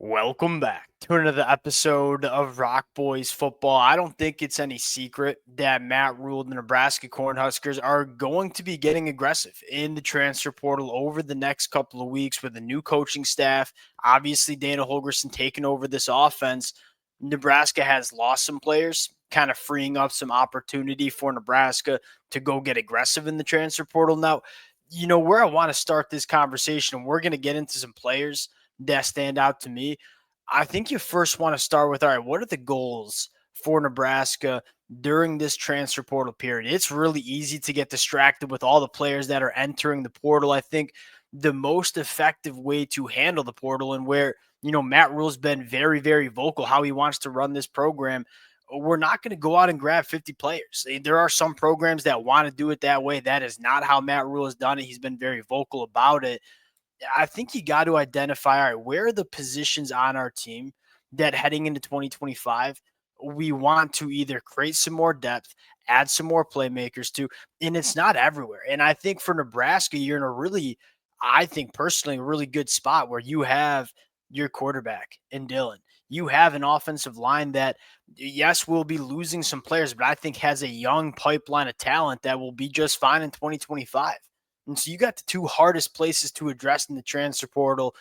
Welcome back to another episode of Rock Boys Football. I don't think it's any secret that Matt Rhule and the Nebraska Cornhuskers are going to be getting aggressive in the transfer portal over the next couple of weeks with a new coaching staff. Obviously, Dana Holgorsen taking over this offense. Nebraska has lost some players, kind of freeing up some opportunity for Nebraska to go get aggressive in the transfer portal. Now, where I want to start this conversation, and we're going to get into some players that stand out to me. I think you first want to start with, all right, what are the goals for Nebraska during this transfer portal period? It's really easy to get distracted with all the players that are entering the portal. I think the most effective way to handle the portal and where, Matt Rhule's been very, very vocal how he wants to run this program. We're not going to go out and grab 50 players. There are some programs that want to do it that way. That is not how Matt Rhule has done it. He's been very vocal about it. I think you got to identify, all right, where are the positions on our team that heading into 2025, we want to either create some more depth, add some more playmakers to, and it's not everywhere. And I think for Nebraska, you're in a really, I think personally, a really good spot where you have your quarterback in Dylan. You have an offensive line that, yes, will be losing some players, but I think has a young pipeline of talent that will be just fine in 2025. And so you got the two hardest places to address in the transfer portal,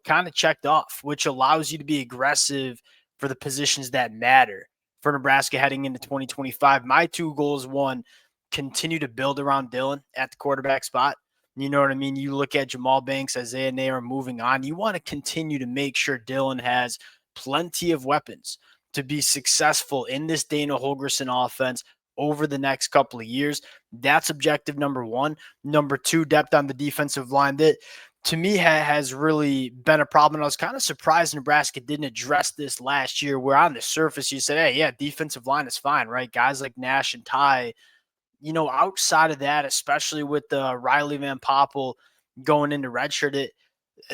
kind of checked off, which allows you to be aggressive for the positions that matter for Nebraska heading into 2025. My two goals: one, continue to build around Dylan at the quarterback spot. You know what I mean? You look at Jamal Banks, Isaiah Nair moving on. You want to continue to make sure Dylan has plenty of weapons to be successful in this Dana Holgorsen offense over the next couple of years. That's objective number one. Number two, depth on the defensive line. That to me has really been a problem. I was kind of surprised Nebraska didn't address this last year, where on the surface you said, hey, yeah, defensive line is fine, right? Guys like Nash and Ty, outside of that, especially with the Riley Van Poppel going into redshirt,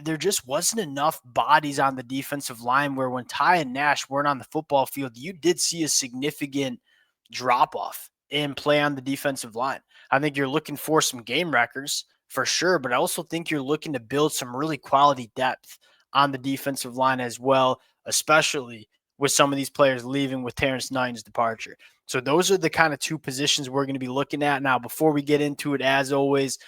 there just wasn't enough bodies on the defensive line where when Ty and Nash weren't on the football field, you did see a significant drop off in play on the defensive line. I think you're looking for some game records for sure, but I also think you're looking to build some really quality depth on the defensive line as well, especially with some of these players leaving with Terrence Knighton's departure. So those are the kind of two positions we're going to be looking at. Now, before we get into it, as always,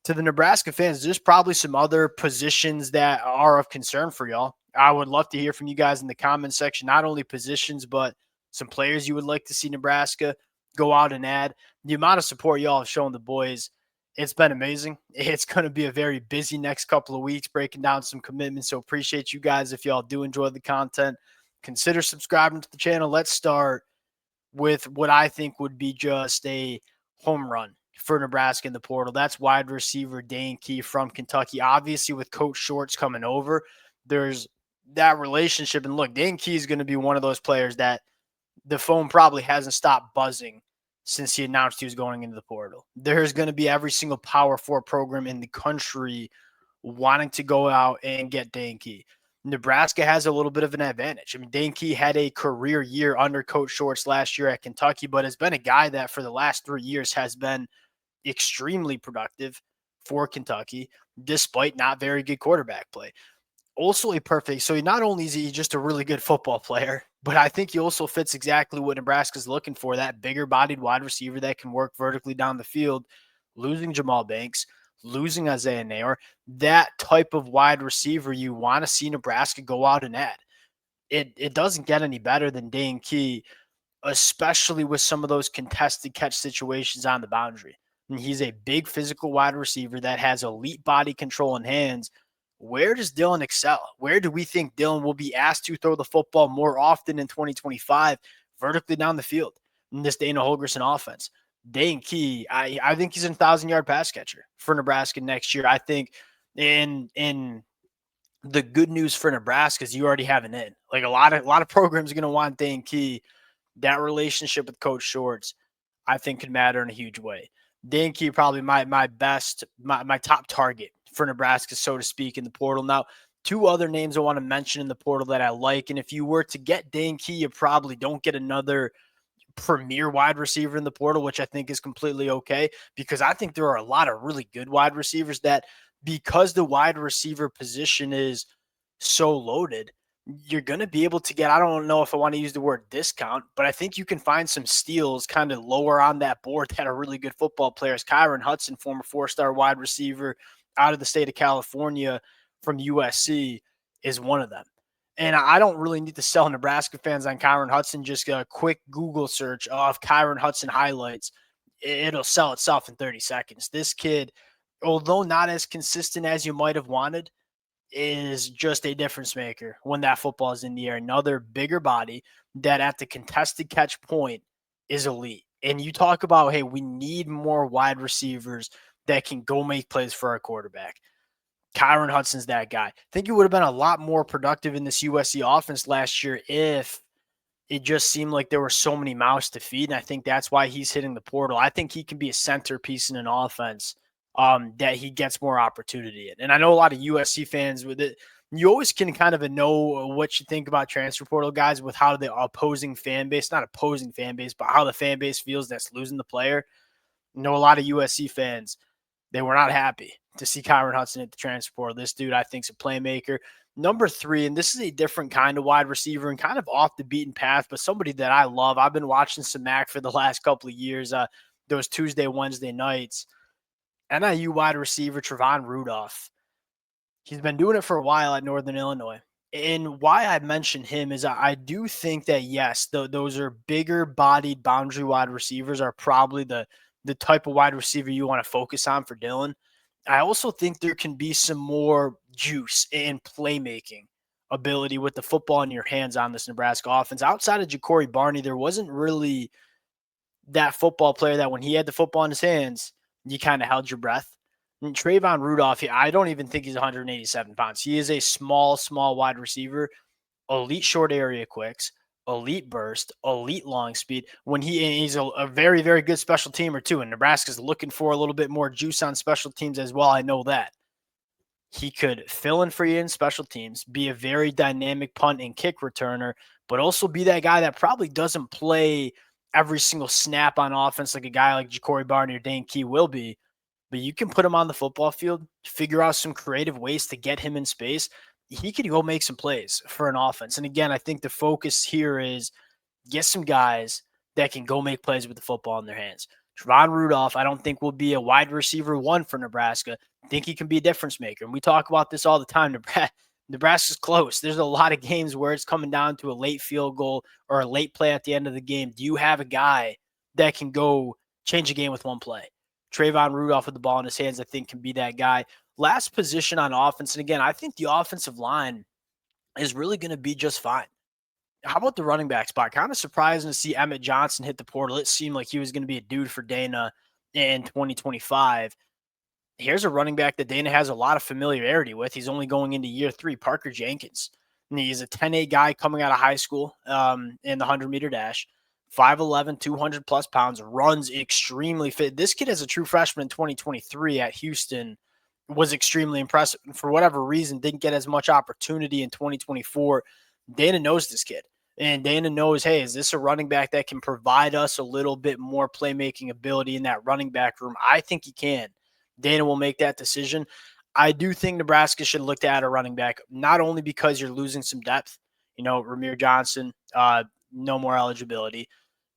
to the Nebraska fans, there's probably some other positions that are of concern for y'all. I would love to hear from you guys in the comment section, not only positions, but some players you would like to see Nebraska go out and add. The amount of support y'all have shown the boys, it's been amazing. It's going to be a very busy next couple of weeks breaking down some commitments. So appreciate you guys. If y'all do enjoy the content, consider subscribing to the channel. Let's start with what I think would be just a home run for Nebraska in the portal. That's wide receiver Dane Key from Kentucky. Obviously, with Coach Shorts coming over, there's that relationship. And look, Dane Key is going to be one of those players that the phone probably hasn't stopped buzzing since he announced he was going into the portal. There's going to be every single Power 4 program in the country wanting to go out and get Dane Key. Nebraska has a little bit of an advantage. I mean, Dane Key had a career year under Coach Shorts last year at Kentucky, but has been a guy that for the last 3 years has been extremely productive for Kentucky, despite not very good quarterback play. Also a perfect, so not only is he just a really good football player, but I think he also fits exactly what Nebraska's looking for, that bigger bodied wide receiver that can work vertically down the field. Losing Jamal Banks, losing Isaiah Nair, that type of wide receiver you want to see Nebraska go out and add. It doesn't get any better than Dane Key, especially with some of those contested catch situations on the boundary. And he's a big physical wide receiver that has elite body control and hands. Where does Dylan excel? Where do we think Dylan will be asked to throw the football more often in 2025, vertically down the field in this Dana Holgorsen offense? Dane Key, I think he's a 1,000-yard pass catcher for Nebraska next year. I think in the good news for Nebraska is you already have an in. Like a lot of programs are going to want Dane Key. That relationship with Coach Shorts, I think, could matter in a huge way. Dane Key probably my top target for Nebraska, so to speak, in the portal. Now, two other names I want to mention in the portal that I like, and if you were to get Dane Key, you probably don't get another premier wide receiver in the portal, which I think is completely okay, because I think there are a lot of really good wide receivers that, because the wide receiver position is so loaded, you're going to be able to get, I don't know if I want to use the word discount, but I think you can find some steals kind of lower on that board that are really good football players. Kyron Hudson, former 4-star wide receiver out of the state of California from USC, is one of them. And I don't really need to sell Nebraska fans on Kyron Hudson. Just a quick Google search of Kyron Hudson highlights. It'll sell itself in 30 seconds. This kid, although not as consistent as you might have wanted, is just a difference maker when that football is in the air. Another bigger body that at the contested catch point is elite. And you talk about, hey, we need more wide receivers that can go make plays for our quarterback. Kyron Hudson's that guy. I think he would have been a lot more productive in this USC offense last year if it just seemed like there were so many mouths to feed. And I think that's why he's hitting the portal. I think he can be a centerpiece in an offense that he gets more opportunity in. And I know a lot of USC fans with it. You always can kind of know what you think about transfer portal guys with how the opposing fan base, not opposing fan base, but how the fan base feels that's losing the player. You know, a lot of USC fans, they were not happy to see Kyron Hudson at the transfer portal. This dude, I think, is a playmaker. Number 3, and this is a different kind of wide receiver and kind of off the beaten path, but somebody that I love. I've been watching some Mac for the last couple of years, those Tuesday, Wednesday nights. NIU wide receiver Trevon Rudolph. He's been doing it for a while at Northern Illinois. And why I mention him is I do think that, yes, those are bigger bodied boundary wide receivers are probably the type of wide receiver you want to focus on for Dylan. I also think there can be some more juice and playmaking ability with the football in your hands on this Nebraska offense. Outside of Ja'Cory Barney, there wasn't really that football player that when he had the football in his hands, you kind of held your breath. And Trayvon Rudolph, I don't even think he's 187 pounds. He is a small wide receiver, elite short area quicks, elite burst, elite long speed. He's a very, very good special teamer too. And Nebraska's looking for a little bit more juice on special teams as well. I know that. He could fill in for you in special teams, be a very dynamic punt and kick returner, but also be that guy that probably doesn't play every single snap on offense like a guy like Ja'Cory Barney or Dane Key will be. But you can put him on the football field, figure out some creative ways to get him in space. He could go make some plays for an offense. And again, I think the focus here is get some guys that can go make plays with the football in their hands. Trevon Rudolph, I don't think will be a wide receiver 1 for Nebraska. I think he can be a difference maker. And we talk about this all the time. Nebraska's close. There's a lot of games where it's coming down to a late field goal or a late play at the end of the game. Do you have a guy that can go change a game with one play? Trayvon Rudolph with the ball in his hands, I think, can be that guy. Last position on offense, and again, I think the offensive line is really going to be just fine. How about the running back spot? Kind of surprising to see Emmett Johnson hit the portal. It seemed like he was going to be a dude for Dana in 2025. Here's a running back that Dana has a lot of familiarity with. He's only going into year 3, Parker Jenkins. And he's a 10A guy coming out of high school in the 100-meter dash. 5'11", 200 plus pounds, runs extremely fit. This kid as a true freshman in 2023 at Houston was extremely impressive. And for whatever reason, didn't get as much opportunity in 2024. Dana knows this kid. And Dana knows, hey, is this a running back that can provide us a little bit more playmaking ability in that running back room? I think he can. Dana will make that decision. I do think Nebraska should look to add a running back, not only because you're losing some depth. You know, Ramir Johnson, no more eligibility.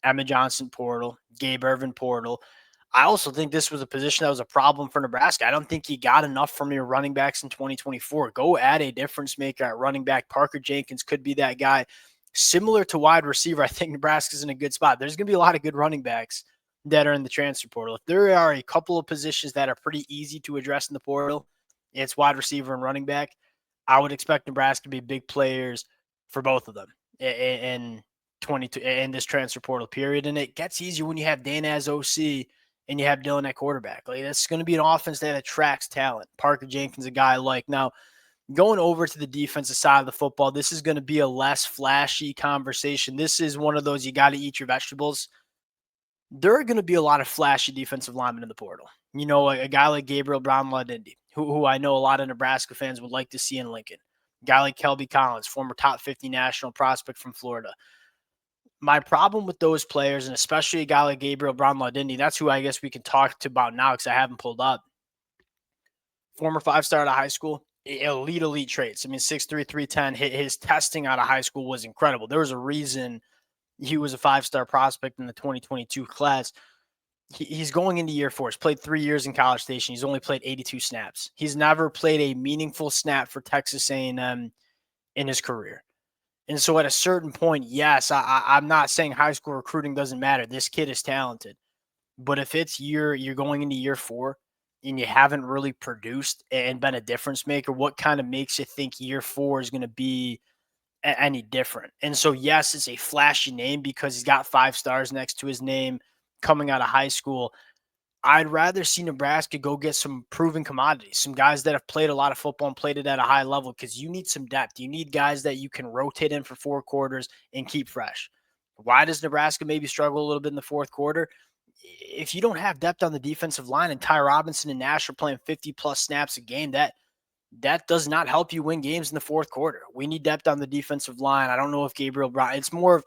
Emmett Johnson portal, Gabe Ervin portal. I also think this was a position that was a problem for Nebraska. I don't think you got enough from your running backs in 2024. Go add a difference maker at running back. Parker Jenkins could be that guy. Similar to wide receiver, I think Nebraska's in a good spot. There's going to be a lot of good running backs that are in the transfer portal. If there are a couple of positions that are pretty easy to address in the portal, it's wide receiver and running back. I would expect Nebraska to be big players for both of them in this transfer portal period. And it gets easier when you have Dana as OC and you have Dylan at quarterback. Like, that's going to be an offense that attracts talent. Parker Jenkins, a guy like. Now, going over to the defensive side of the football, this is going to be a less flashy conversation. This is one of those you got to eat your vegetables. There are going to be a lot of flashy defensive linemen in the portal. You know, a guy like Gabriel Brown-Ladindi, who I know a lot of Nebraska fans would like to see in Lincoln. A guy like Kelby Collins, former top 50 national prospect from Florida. My problem with those players, and especially a guy like Gabriel Brown-Ladindi, that's who I guess we can talk to about now because I haven't pulled up. Former 5-star out of high school, elite traits. I mean, 6'3", 310. His testing out of high school was incredible. There was a reason he was a 5-star prospect in the 2022 class. He's going into year 4. He's played 3 years in College Station. He's only played 82 snaps. He's never played a meaningful snap for Texas A&M in his career. And so at a certain point, yes, I'm not saying high school recruiting doesn't matter. This kid is talented. But if it's you're going into year 4 and you haven't really produced and been a difference maker, what kind of makes you think year 4 is going to be any different? And so, yes, it's a flashy name because he's got 5 stars next to his name coming out of high school. I'd rather see Nebraska go get some proven commodities, some guys that have played a lot of football and played it at a high level, because you need some depth. You need guys that you can rotate in for 4 quarters and keep fresh. Why does Nebraska maybe struggle a little bit in the fourth quarter? If you don't have depth on the defensive line and Ty Robinson and Nash are playing 50-plus snaps a game, that does not help you win games in the fourth quarter. We need depth on the defensive line. I don't know if Gabriel Brown, it's more of,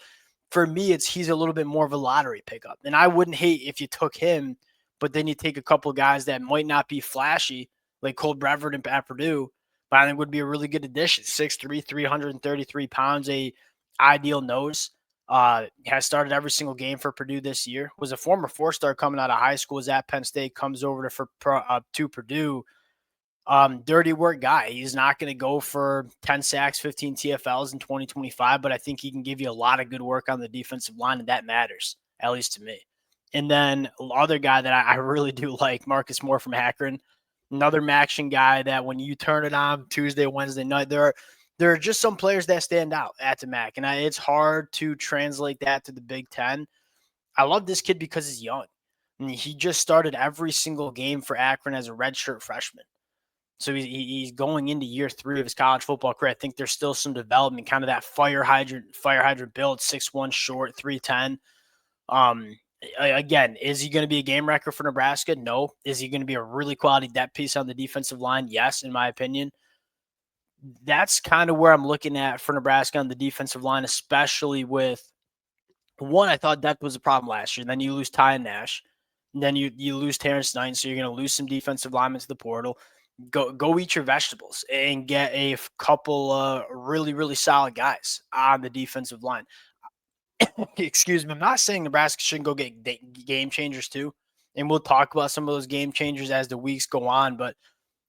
for me, he's a little bit more of a lottery pickup. And I wouldn't hate if you took him, but then you take a couple of guys that might not be flashy, like Cole Brevard at Purdue, but I think would be a really good addition. 6'3", 333 pounds, a ideal nose. Has started every single game for Purdue this year. Was a former 4-star coming out of high school. Was at Penn State. Comes over to Purdue. Dirty work guy. He's not going to go for 10 sacks, 15 TFLs in 2025, but I think he can give you a lot of good work on the defensive line, and that matters, at least to me. And then other guy that I really do like, Marcus Moore from Akron, another action guy that when you turn it on Tuesday, Wednesday night, there are just some players that stand out at the MAC, and it's hard to translate that to the Big Ten. I love this kid because he's young. I mean, he just started every single game for Akron as a redshirt freshman. So he's going into year 3 of his college football career. I think there's still some development, kind of that fire hydrant build, 6'1", short, 310. Again, is he going to be a game wrecker for Nebraska? No. Is he going to be a really quality depth piece on the defensive line? Yes, in my opinion. That's kind of where I'm looking at for Nebraska on the defensive line, especially with one. I thought depth was a problem last year. Then you lose Ty and Nash. And then you lose Terrence Knight, so you're going to lose some defensive linemen to the portal. Go eat your vegetables and get a couple really solid guys on the defensive line. Excuse me. I'm not saying Nebraska shouldn't go get game changers too, and we'll talk about some of those game changers as the weeks go on, but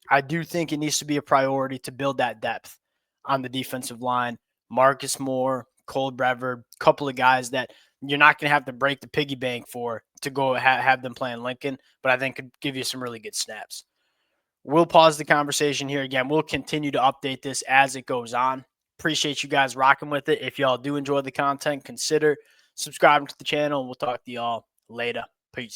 I do think it needs to be a priority to build that depth on the defensive line. Marcus Moore, Cole Brevard, a couple of guys that you're not going to have to break the piggy bank for to go have them playing Lincoln, but I think could give you some really good snaps. We'll pause the conversation here again. We'll continue to update this as it goes on. Appreciate you guys rocking with it. If y'all do enjoy the content, consider subscribing to the channel, and we'll talk to y'all later. Peace.